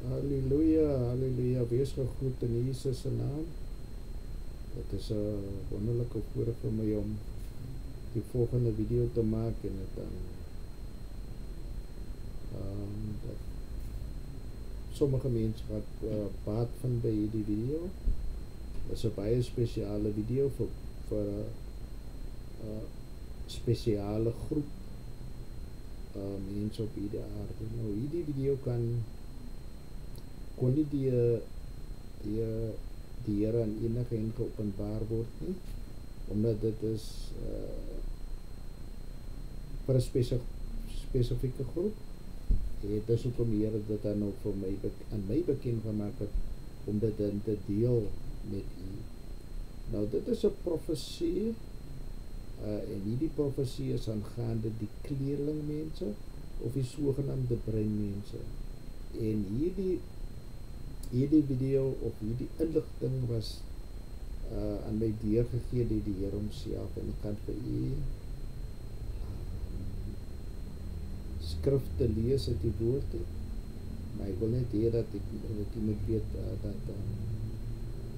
Halleluja, halleluja, wees gegroet in Jesus se naam. Het is 'n wonderlike voorreg vir my om die volgende video te maak en dit dan dat sommige mense wat baat vind by hierdie video. Dit is 'n baie spesiale video vir 'n spesiale groep mense op hierdie aarde. Nou hierdie video kon nie die Here aan enige en geopenbaar word nie, omdat dit is vir 'n spesifieke groep. Dit is hoekom die Here dit dan nou vir my aan my bekend gemaak het om dit dan te deel met u. Nou dit is 'n profesie en hierdie profesie is aangaande die kleerlingmense of die sogenaamde breinmense. En hierdie video of hierdie inligting was aan my deurgegee deur die Here homself, en ek kan vir u skrifte lees uit die woord uit, maar ek wil net hê dat u moet weet dat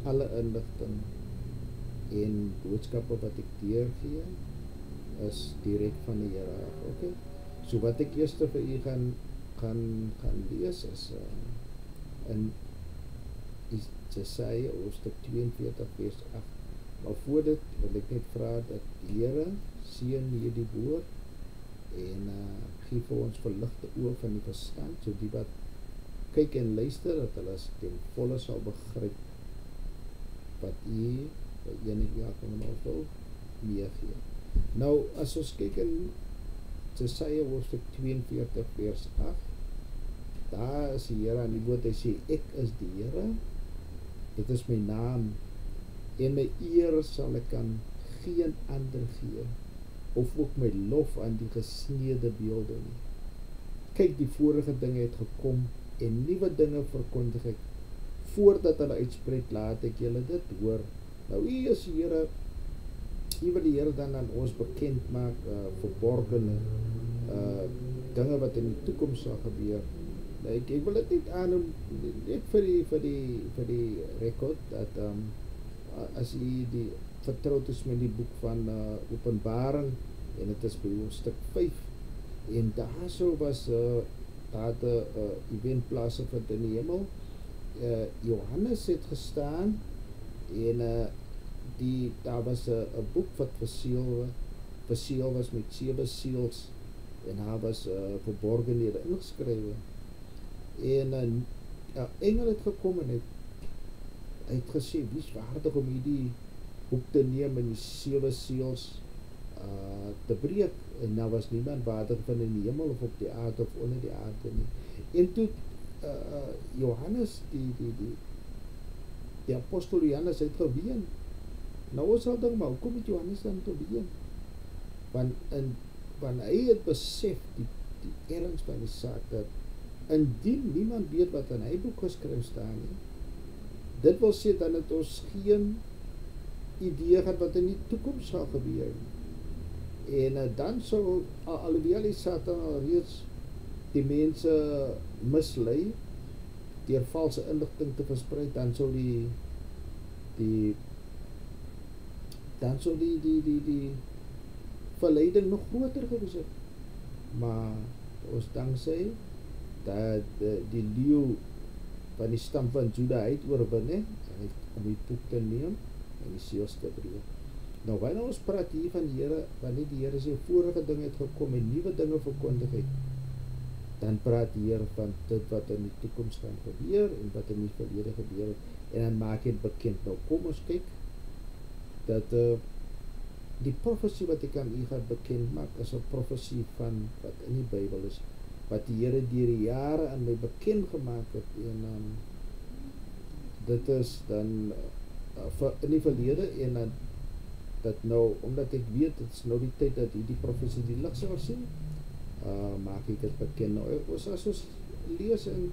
alle inligting en boodskappe wat ek deurgee is direk van die Here af. Okay? So wat ek eers vir u gaan lees is in Jesaja hoofstuk 42 vers 8. Maar voor dit wil ek net vra dat die Here seën hierdie woord en gee vir ons verligte oë van die verstand, so die wat kyk en luister, dat hulle ten volle sal begryp wat u by een en elke van ons wil meegee. Nou as ons kyk in Jesaja hoofstuk 42 vers 8, daar is die Here aan die woord. Hy sê, ek is die Here, dit is my naam, en my eer sal ek aan geen ander gee, of ook my lof aan die gesneede beelde nie. Kyk, die vorige dinge het gekom, en nuwe dinge verkondig ek, voordat hulle uitspreek, laat ek julle dit hoor. Nou, u is die Here, u wil die Here dan aan ons bekend maak, verborgene dinge wat in die toekoms sal gebeur. Nou, ek wil dit net aannoem, net vir die rekord, dat as u die vertroud is met die boek van Openbaring, en het is by hoofstuk 5, en daar so was daar event plaasgevind in die hemel. Johannes het gestaan, en daar was 'n boek wat verseël was met 7 seels, en daar was verborgenhede ingeskrywe. En 'n engel het gekom en hy het gesê, wie is waardig om hierdie boek te neem en die 7 seels te breek? En nou was niemand waardig van in die hemel of op die aarde of onder die aarde nie. En toe Johannes, die apostel Johannes het geween. Nou ons sal dink, maar hoekom het Johannes dan geween? Want hy het besef die erns van die saak, dat indien niemand weet wat in hy boek geskryf staan nie, dit wil sê dan het ons geen idee gehad wat in die toekoms sal gebeur. En dan sou, alhoewel die Satan alreeds die mense mislei deur valse inligting te versprei, dan sou die verleiding nog groter gewees het. Maar ons dankse dat die leeu van die stam van Juda het oorwin, om die boek te neem en die seels te breek. Nou wanneer ons praat hier van die Here, wanneer die Here sê vorige dinge het gekom en nuwe dinge verkondig het, dan praat die Here van dit wat in die toekoms gaan gebeur en wat in die verlede gebeur het, en dan maak dit bekend. Nou kom ons kyk dat die profesie wat ek aan u gaan bekend maak, is 'n profesie van wat in die Bybel is, wat die Here deur die jare aan my bekend gemaak het, en dit is dan in die verlede, en dan dat nou, omdat ek weet, dit is nou die tyd dat hierdie profesie die lig sal sien, maak ek dit bekend. Nou, as ons lees in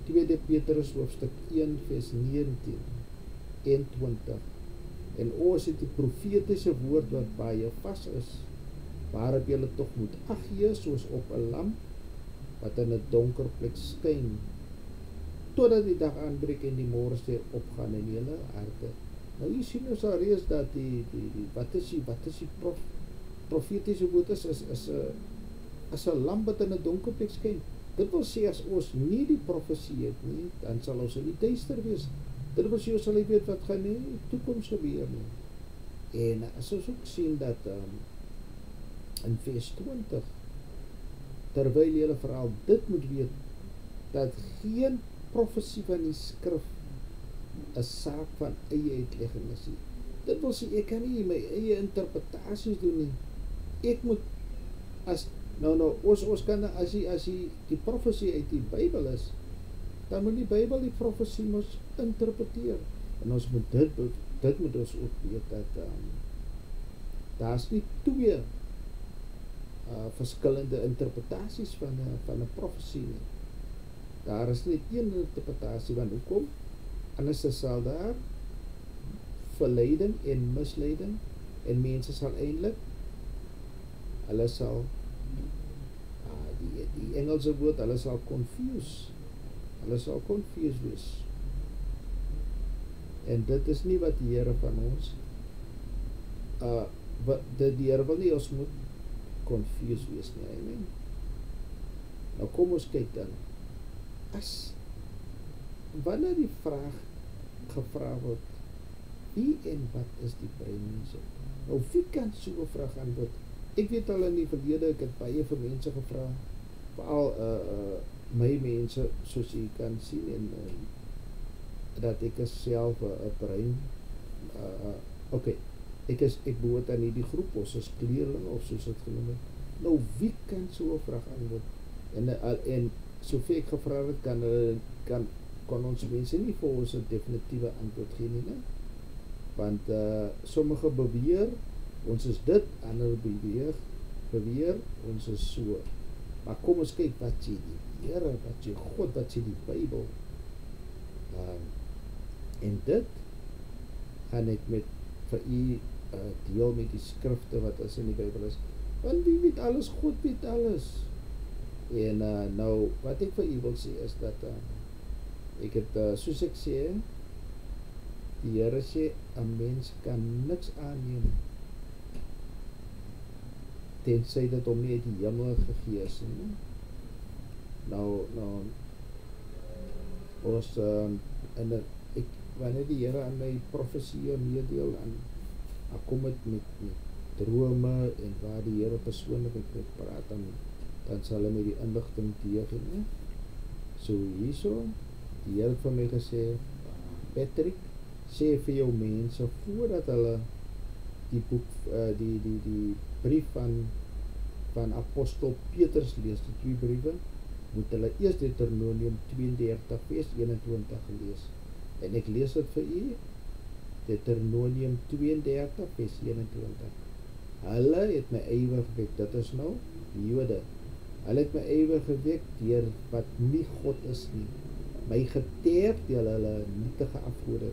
2 Petrus hoofstuk 1 vers 19 en 20, en ons het die profetiese woord wat baie vas is, waarop julle tog moet ag gee, soos op 'n lamp wat in 'n donker plek skyn, totdat die dag aanbreek en die morgenster opgaan in julle harte. Nou jy sien ons al reeds dat die wat is die profetiese woord is 'n lamp wat in 'n donker plek skyn. Dit wil sê as ons nie die profesie het nie, dan sal ons in die duister wees. Dit wil sê ons sal nie weet wat gaan in die toekoms gebeur nie. En as ons ook sien dat in vers 20, terwyl julle veral dit moet weet, dat geen profesie van die skrif 'n saak van eie uitlegging is nie. Dit wil sê ek kan nie my eie interpretasies doen nie. Ek moet ons kan as die profesie uit die Bybel is, dan moet die Bybel die profesie mos interpreteer. En ons moet dit moet ons ook weet dat daar's nie twee verskillende interpretasies van 'n profesie nie. Daar is net een interpretasie van hoekom, anders sal daar verleiding en misleiding en mense sal eintlik hulle sal die Engelse woord, hulle sal confuse wees. En dit is nie wat die Here van ons die Here wil nie ons moet confuse wees nie. Amen. Nou kom ons kyk dan, wanneer die vraag gevra word, wie en wat is die breinmense? Nou wie kan so 'n vraag antwoord? Ek weet al in die verlede, ek het baie vir mense gevra, veral my mense, soos jy kan sien, en dat ek is self 'n brein, ek behoort aan hierdie groep, ons is kleerlinge, of soos dit genoem het. Nou wie kan so 'n vraag antwoord? En soveel ek gevra het, kan ons mense nie vir ons 'n definitiewe antwoord gee nie, né? Want sommige beweer ons is dit, ander beweer ons is so. Maar kom ons kyk wat sê die Here, wat sê God, wat sê die Bybel. En dit gaan ek vir u deel met die skrifte wat is in die Bybel is. Want wie weet alles? God weet alles. En nou wat ek vir u wil sê is dat ek het soos ek sê, die Here sê 'n mens kan niks aanneem tensy dit hom nie uit die hemel gegee is nie. Nou ons wanneer die Here aan my profesie meedeel, en kom dit met drome en waar die Here persoonlik met praat, dan sal hy my die inligting gee, né? So hierso, die Here het vir my gesê, Patrick, sê vir jou mense voordat hulle die boek die brief van apostel Petrus lees, die 2 briewe, moet hulle eers Deuteronomium 32 vers 21 lees. En ek lees dit vir u, Deuteronomium 32 vers 21. Hulle het my ywer gewek, dit is nou die Jode. Hulle het my ywer gewek deur wat nie God is nie. My geterg deur hulle nietige afgode.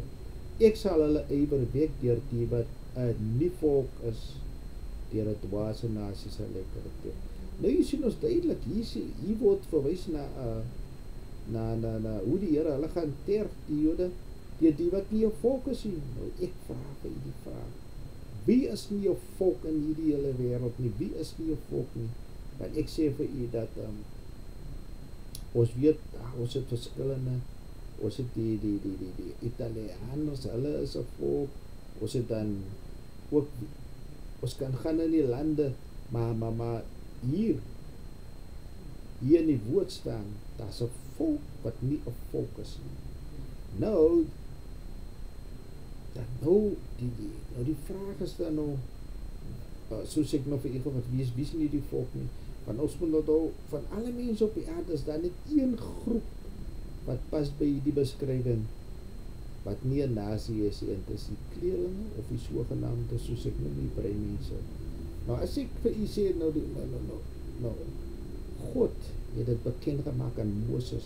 Ek sal hulle ywer wek deur die wat 'n nie volk is, deur 'n dwaase nasie sal ek geterg. Nou jy sien ons duidelik, hier word verwys na hoe die Here hulle gaan terg, die Jode, deur die wat nie 'n volk is nie. Nou ek vra vir die vraag, wie is nie 'n volk in hierdie hele wêreld nie? Wie is nie 'n volk nie? Want ek sê vir u dat ons weet, ons het verskillende, ons het die Italianers, hulle is 'n volk, ons het dan ook, ons kan gaan in die lande, maar hier in die woord staan, daar's 'n volk wat nie 'n volk is nie. Nou die vraag is dan nou, soos ek nou vir u wat wie is nie die volk nie, want ons moet nou van alle mense op die aarde is daar net een groep wat pas by die beskrywing, wat nie 'n nasie is, en dit is die kleerlinge of die sogenaamde, soos ek noem, die breinmense. Nou as ek vir u sê, nou God het dit bekend gemaak aan Moses.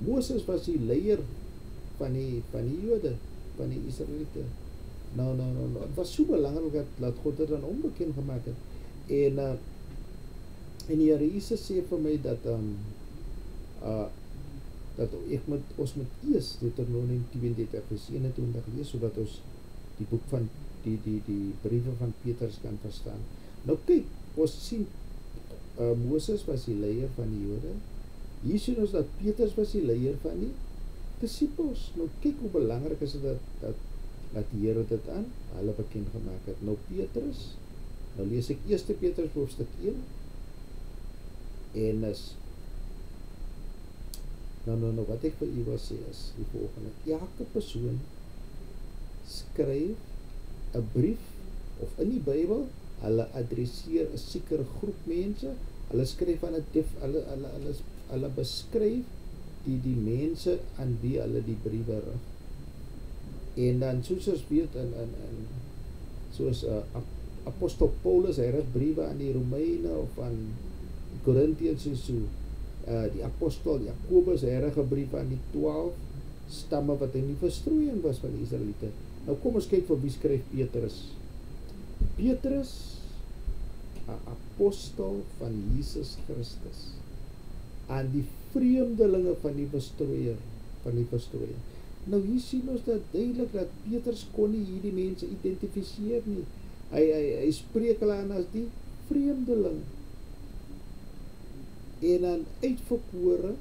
Moses was die leier van die Jode, van die Israeliete. Nou, het was so belangrik dat God dit dan onbekend gemaak het. En die Here Jesus sê vir my dat dat ons moet eers Deuteronomium 32 vers 21 lees, sodat ons die boek van die briewe van Petrus kan verstaan. Nou kyk, ons sien Moses was die leier van die Jode. Hier sien ons dat Petrus was die leier van die disippels. Nou kyk hoe belangrik is dit dat die Here dit aan hulle bekend gemaak het. Nou Petrus, nou lees ek 1 Petrus hoofstuk 1 en is nou wat ek vir u wil sê is die volgende: elke persoon skryf 'n brief, of in die Bybel, hulle adresseer 'n sekere groep mense, hulle skryf aan 'n hulle beskryf die mense aan wie hulle die briewe rig. En dan soos ons weet soos apostel Paulus, hy rig briewe aan die Romeine of aan die Korintiërs, so die apostel Jakobus, hy rig 'n brief aan die 12 stamme wat in die verstrooiing was van die Israeliete. Nou kom ons kyk vir wie skryf Petrus. Petrus, 'n apostel van Jesus Christus, aan die vreemdelinge van die verstrooiing. Nou hier sien ons dat duidelik dat Petrus kon nie hierdie mense identifiseer nie. Hy spreek hulle aan as die vreemdeling. En dan uitverkore,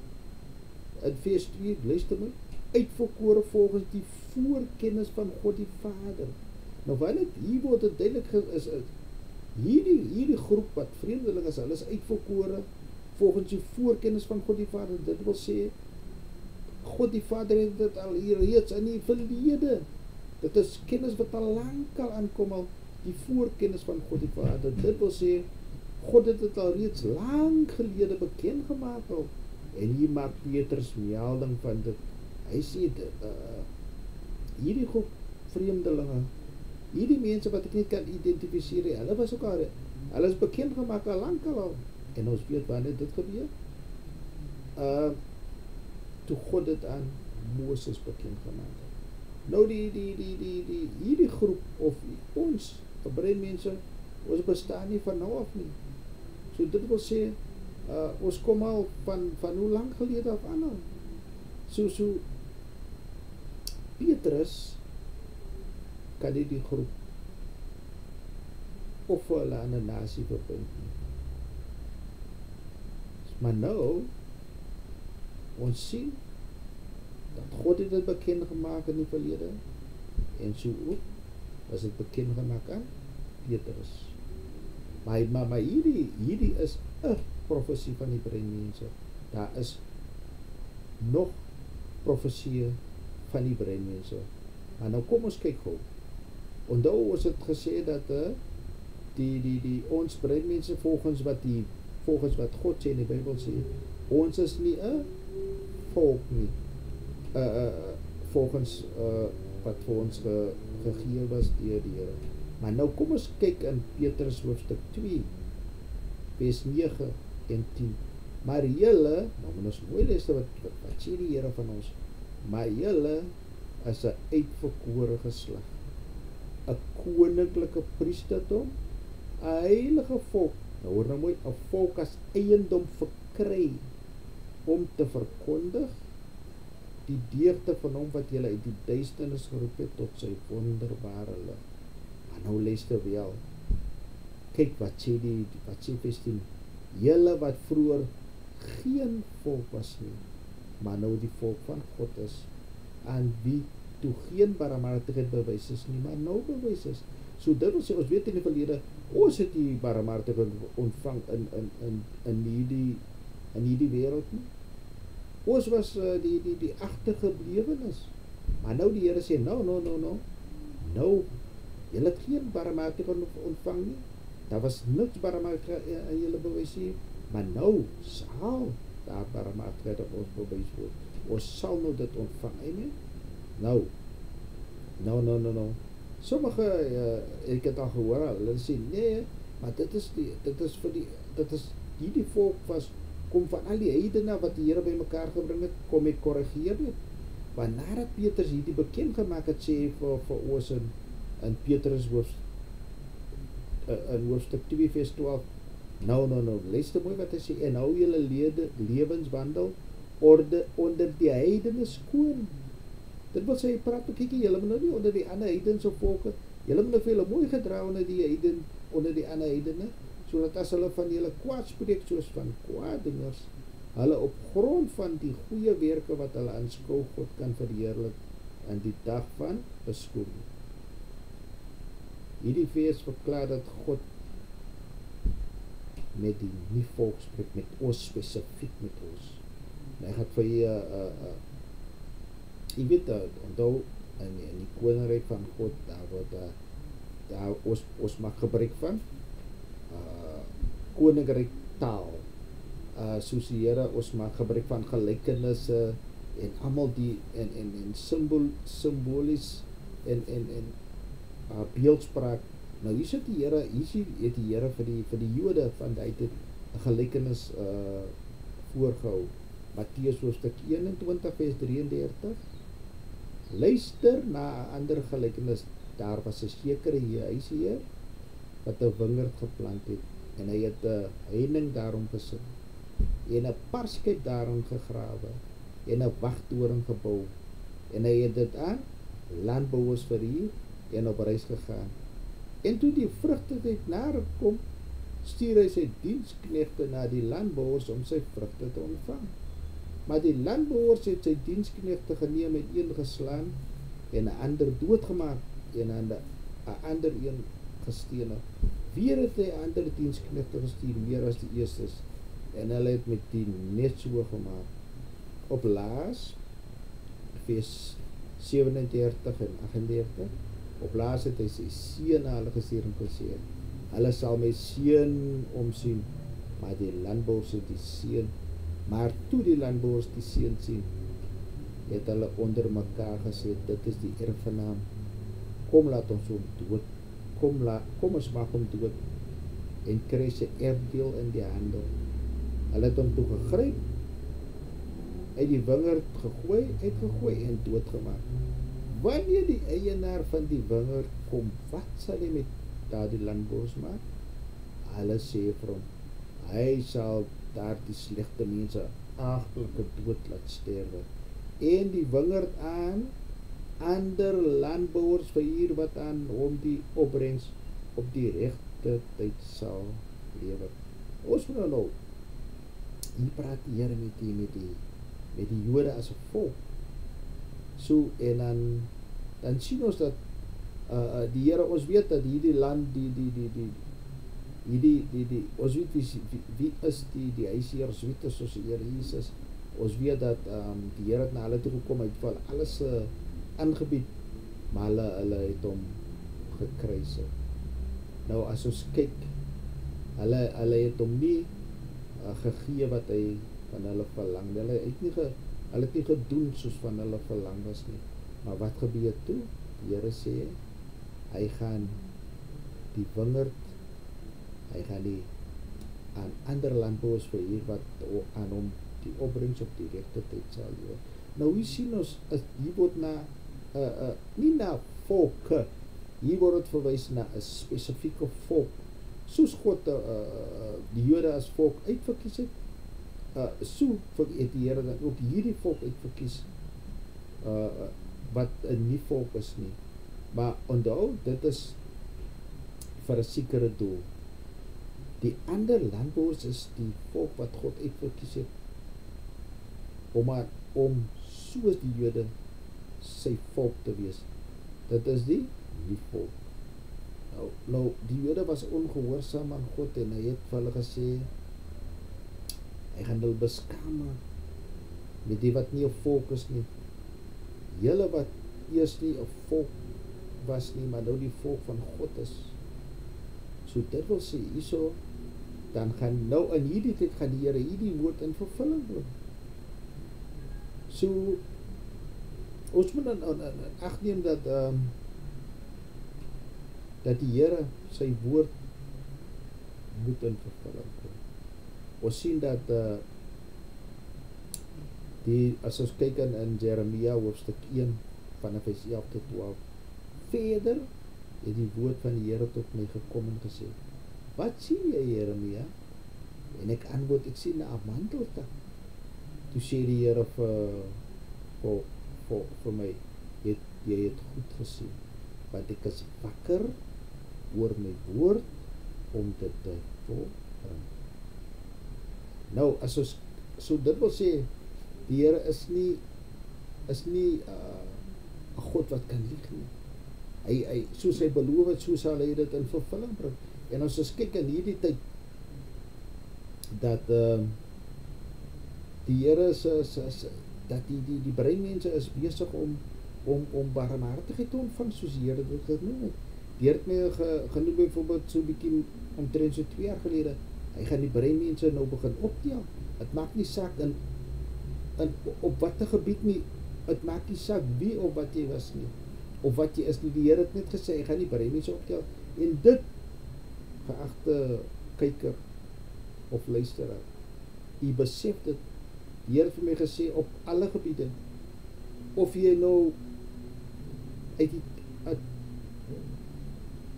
in vers 2, luister my, uitverkore volgens die voorkennis van God die Vader. Nou wanneer hier word dit duidelik is hierdie groep wat vreemdeling is, hulle is uitverkore volgens die voorkennis van God die Vader. Dit wil sê, God die Vader het dit al hier reeds in die verlede. Dit is kennis wat al lankal aankom, al die voorkennis van God die Vader. Dit wil sê, God het dit al reeds lang gelede bekend gemaak al. En hier maak Petrus melding van dit. Hy sê, hierdie groep vreemdelinge, hierdie mense wat ek nie kan identifiseer, hulle was ook al, hulle is bekend gemaak al lankal al. En ons weet wanneer dit gebeur. Toe God dit aan Moses bekend gemaak het. Nou hierdie groep of ons Hebreëmense, ons bestaan nie van nou af nie. So dit wil sê, ons kom al van hoe lang gelede af aan al. So Petrus kan nie die groep of hulle aan 'n nasie verbind nie. Maar nou, ons sien dat God het dit bekend gemaak in die verlede, en so ook was dit bekend gemaak aan Petrus. Maar hierdie is 'n profesie van die breinmense. Daar is nog profesieë van die breinmense. Maar nou kom ons kyk gou. Onthou ons het gesê dat die ons breinmense volgens wat God sê in die Bybel sê, ons is nie 'n volk nie. Volgens wat vir ons gegee was deur die Here. Maar nou kom ons kyk in Petrus hoofstuk 2 vers 9 en 10. Maar julle, nou moet ons mooi luister wat sê die Here van ons. Maar julle is 'n uitverkore geslag, 'n koninklike priesterdom, 'n heilige volk. Nou hoor nou mooi, 'n volk as eiendom verkry om te verkondig die deugde van hom wat julle uit die duisternis geroep het tot sy wonderbare lig. Maar nou luister wel. Kyk wat sê vers 10. Julle wat vroeër geen volk was nie, maar nou die volk van God is, aan wie toe geen barmhartigheid bewys is nie, maar nou bewys is. So dit wil sê, ons weet in die verlede, ons het die barmhartigheid ontvang in hierdie wêreld nie. Ons was die agtergeblewenes. Maar nou die Here sê, nou, julle het geen barmhartigheid ontvang nie. Daar was niks barmhartigheid in julle bewys nie, maar nou sal daar barmhartigheid op ons bewys word. Ons sal nou dit ontvang, amen. Nou. Sommige, ek het al gehoor, hulle sê, nee, maar dit is hierdie volk kom van al die heidene wat die Here bymekaar gebring het, kom ek korrigeer dit. Want nadat Petrus hierdie bekend gemaak het, sê vir ons in Petrus in hoofstuk 2 vers 12, nou, luister mooi wat hy sê, en hou julle lewenswandel onder die heidene skoon. Dit wil sê, hy praat ook, kyk, julle moet nou nie onder die ander heidense volke, julle moet nou vir julle mooi gedra onder die ander heidene, sodat as hulle van julle kwaad spreek, soos van kwaadingers, hulle op grond van die goeie werke wat hulle aanskou, God kan verheerlik in die dag van beskoning. Hierdie vers verklaar dat God met die nie volk spreek, met ons spesifiek met ons. En hy gaat vir jy weet, onthou, in die koninkrijk van God, daar ons mag gebruik van koninkryk taal, soos die Here, ons mag gebruik van gelykenisse en almal die en symbolies en beeldspraak. Nou hier sit die Here, hier het die Here vir die Jode van die tyd 'n gelykenis voorgehou. Matteus hoofstuk 21 vers 33. Luister na 'n ander gelykenis. Daar was 'n sekere huisheer wat 'n wingerd geplant het en hy het 'n heining daarom gesit en 'n parskyp daarin gegrawe en 'n wagtoring gebou en hy het dit aan landbouers verhuur en op reis gegaan. En toe die vrugtetyd nader kom, stuur hy sy diensknegte na die landbouers om sy vrugte te ontvang. Maar die landbouers het sy diensknegte geneem en een geslaan en 'n ander doodgemaak en aan 'n ander een gestenig. Weer het hy ander diensknegte gestuur, meer as die eerstes, en hulle het met die net so gemaak. Op laas, vers 37 en 38, op laas het hy sy seun na hulle gestuur en gesê, hulle sal my seun omsien, maar die landbouers het die seun, maar toe die landbouers die seun sien, het hulle onder mekaar gesê, dit is die erfgenaam, kom laat ons hom dood, kom ons maak hom dood, en kry sy erfdeel in die handel. Hulle het hom toe gegryp, uit die wingerd uitgegooi en doodgemaak. Wanneer die eienaar van die wingerd kom, wat sal hy met daardie landbouers maak? Hulle sê vir hom, hy sal daar die slegte mense agtelike dood laat sterwe, en die wingerd aan ander landbouers verhuur wat aan hom die opbrengs op die regte tyd sal lewer. Ons moet nou, hier praat die Here met die Jode as 'n volk. So, en dan sien ons dat die Here, ons weet dat hierdie land, ons weet wie is die huisheer, ons weet is ons Here Jesus, ons weet dat die Here het na hulle toe gekom, hy het vir alles aangebied, maar hulle het hom gekruisig. Nou as ons kyk, hulle het hom nie gegee wat hy van hulle verlang. Hulle het nie gedoen soos van hulle verlang was nie. Maar wat gebeur toe? Die Here sê, hy gaan die wingerd, hy gaan die aan ander landbouers verhuur wat aan hom die opbrengs op die regte tyd sal lewer. Nou hier sien ons, hier word nie na volke, hier word het verwys na 'n spesifieke volk, soos God die Jode as volk uitverkies het, so het die Here dan ook hierdie volk uitverkies, wat nie volk is nie. Maar onthou, dit is vir 'n sekere doel. Die ander landbouers is die volk wat God uitverkies het, om soos die Jode sy volk te wees. Dit is die nie volk. Nou, die Jode was ongehoorsaam aan God en hy het vir hulle gesê, hy gaan hulle beskaam met die wat nie 'n volk is nie. Julle wat eers nie 'n volk was nie, maar nou die volk van God is. So dit wil sê, hierso, dan gaan nou in hierdie tyd gaan die Here hierdie woord in vervulling bring. So, ons moet dan ag neem dat die Here sy woord moet in vervulling kom. Ons sien dat as ons kyk in Jeremia hoofstuk 1 vanaf vers 11 tot 12, verder het die woord van die Here tot my gekom en gesê, wat sien jy, Jeremia? En ek antwoord, ek sien 'n amandeltak. toe sê die Here vir my, jy het goed gesien, want ek is wakker oor my woord om dit te volbring. Nou, as ons, so dit wil sê, die Here is nie 'n God wat kan lieg nie. Hy soos hy beloof het, so sal hy dit in vervulling bring. En as ons kyk in hierdie tyd, dat die Here dat die breinmense is besig om barmhartigheid te ontvang, soos die Here dit genoem het. Die Here het my genoem byvoorbeeld so 'n bietjie omtrent so 2 jaar gelede. Hy gaan die breinmense nou begin optel. Dit maak nie saak op watter gebied nie. Dit maak nie saak wie of wat jy was nie, of wat jy is nie. Die Here het net gesê, hy gaan die breinmense optel. En dit, geagte kyker of luisteraar, jy besef dit, die Here het vir my gesê, op alle gebiede, of jy nou uit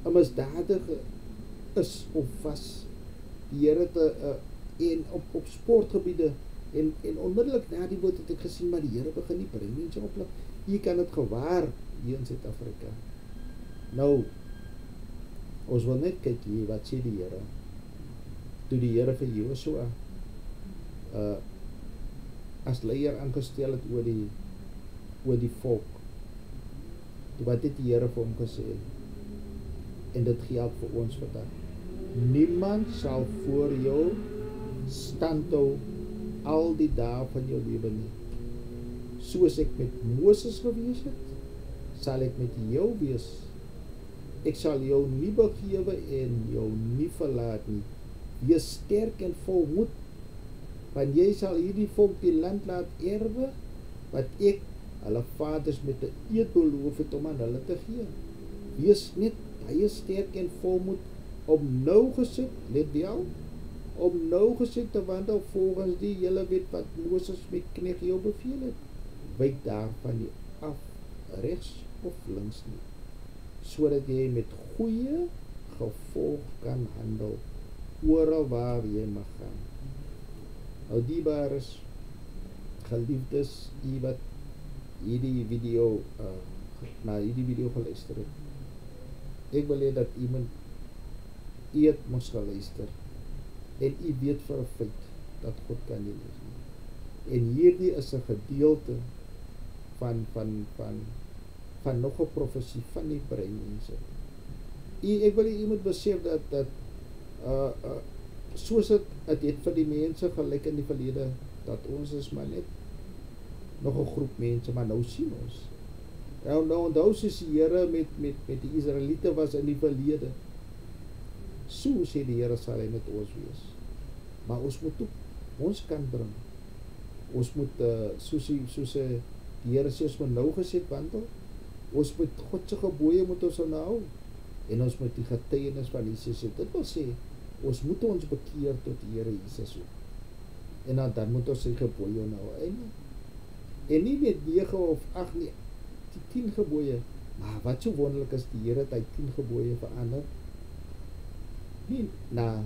'n misdadiger is of was, die Here het en op sportgebiede, en onmiddellik na die woord het ek gesien, maar die Here begin die breinmense oplig. Jy kan dit gewaar hier in Suid-Afrika. Nou, ons wil net kyk hier, wat sê die Here? Toe die Here vir Josua as leier aangestel het oor die volk. Toe wat het die Here vir hom gesê? En dit geld vir ons vandag. Niemand sal voor jou standhou al die dae van jou lewe nie. Soos ek met Moses gewees het, sal ek met jou wees. Ek sal jou nie begewe en jou nie verlaat nie. Wees sterk en volmoed, want jy sal hierdie volk die land laat erwe, wat ek hulle vaders met 'n eed beloof het om aan hulle te gee. Wees net baie sterk en volmoed, om nougesit, let wel, om nougesit te wandel volgens die hele wet wat Moses met knegt jou beveel het. Wyk daarvan nie af, regs of links nie, sodat jy met goeie gevolg kan handel, oral waar jy mag gaan. Nou dierbares, geliefdes, jy wat hierdie video geluister het, ek wil hê dat iemand het mos geluister, en jy weet vir 'n feit dat God kan nie lieg nie. En hierdie is 'n gedeelte van nog 'n profesie van die breinmense. Ek wil jy moet besef dat soos het vir die mense gelyk in die verlede, dat ons is maar net nog 'n groep mense, maar nou sien ons. Nou onthou soos die Here met die Israeliete was in die verlede. So sê die Here sal hy met ons wees. Maar ons moet ook ons kan bring. Ons moet soos die Here sê, ons moet nou geset wandel. Ons moet God se gebooie moet ons hou. En ons moet die getuienis van Jesus hê. Dit wil sê, ons moet ons bekeer tot die Here Jesus ook. En dan moet ons sy gebooie nou. En nie met 9 of 8 nie, die 10 gebooie. Maar wat so wonderlik is, die Here het hy 10 gebooie verander. Nie na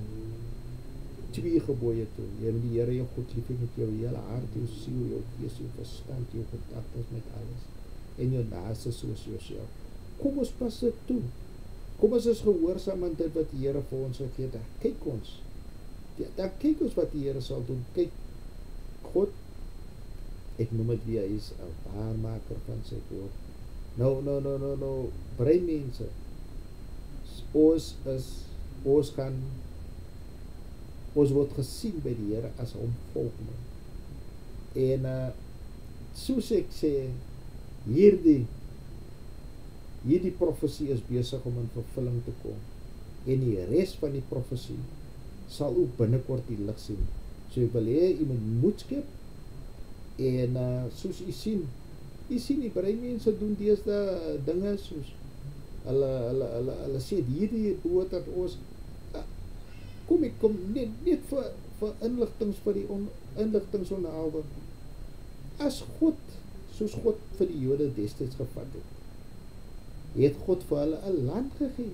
2 gebooie toe. Jy moet die Here jou God lief hê met jou hele hart, jou siel, jou gees, jou verstand, jou gedagtes, met alles. En jou naaste soos jouself. Kom ons pas dit toe. Kom ons is gehoorsaam aan dit wat die Here vir ons gegee het. Kyk ons. Dan kyk ons wat die Here sal doen. Kyk, God, ek noem dit wie hy is, 'n waarmaker van sy woord. Nou, breinmense. Ons word gesien by die Here as hom volk. En soos ek sê, hierdie profesie is besig om in vervulling te kom. En die res van die profesie sal ook binnekort die lig sien. So ek wil hê, jy moet moed skep. En soos jy sien die breinmense doen deesdae dinge soos hulle sê hierdie behoort dat ons kom net vir inligtings vir die inligtingsonderhoude. As God, soos God vir die Jode destyds gevat het God vir hulle 'n land gegee.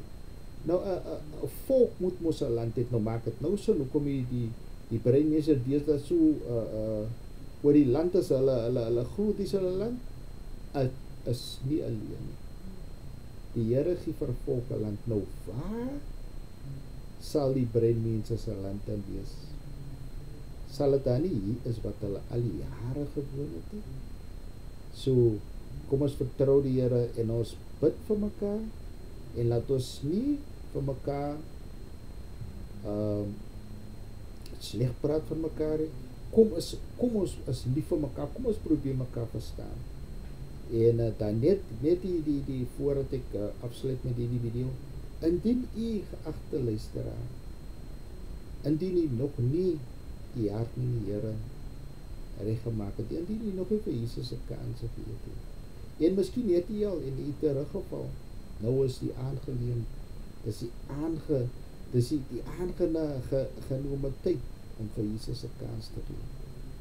Nou 'n volk moet mos 'n land het. Nou maak dit nou so, nou kom die breinmense deesdae so oor die land is hulle groet is hulle land, is nie alleen nie. Die Here gee vir volke land. Nou waar sal die breinmense se land dan wees? Sal dit dan nie hier is wat hulle al die jare gewoon het? So, kom ons vertrou die Here en ons bid vir mekaar en laat ons nie vir mekaar sleg praat van mekaar. Kom ons is lief vir mekaar, kom ons probeer mekaar verstaan. En dan net die voordat ek afsluit met die video, indien u geagte luisteraar, indien u nog nie die hart met die Here reggemaak het, indien u nog nie vir Jesus 'n kans gegee het, en miskien het u al en u teruggeval, nou is die aangeneem, dis die aangenome tyd om vir Jesus 'n kans te gee.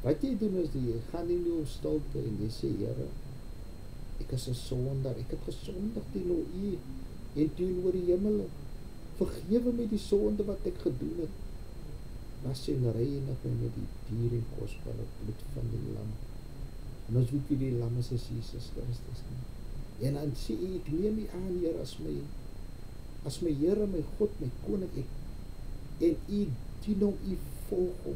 Wat jy doen is, jy gaan in jou stilte en jy sê, Here, ek is 'n sondaar, ek het gesondig teenoor u en teenoor die hemel. Vergewe my die sonde wat ek gedoen het. Was en reinig my met die dier en kosbare bloed van die lam. En ons weet wie die lam is Jesus Christus nie. En dan sê ek neem u aan, Here, as my Here, my God, my koning, en u dien hom, u volg hom.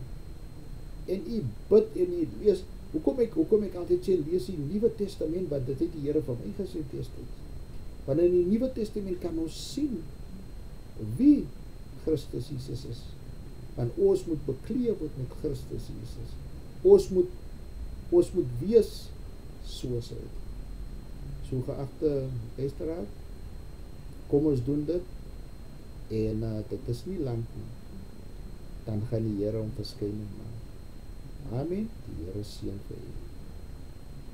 En u bid en u lees. Hoekom ek altyd sê, lees die Nuwe Testament, want dit het die Here vir my gesê destyds. Want in die Nuwe Testament kan ons sien wie Christus Jesus is. Want ons moet bekleed word met Christus Jesus. Ons moet wees soos hy. So geagte luisteraar, kom ons doen dit, en dit is nie lank nie. Dan gaan die Here hom verskyning maak. Amen. Die Here seën vir u.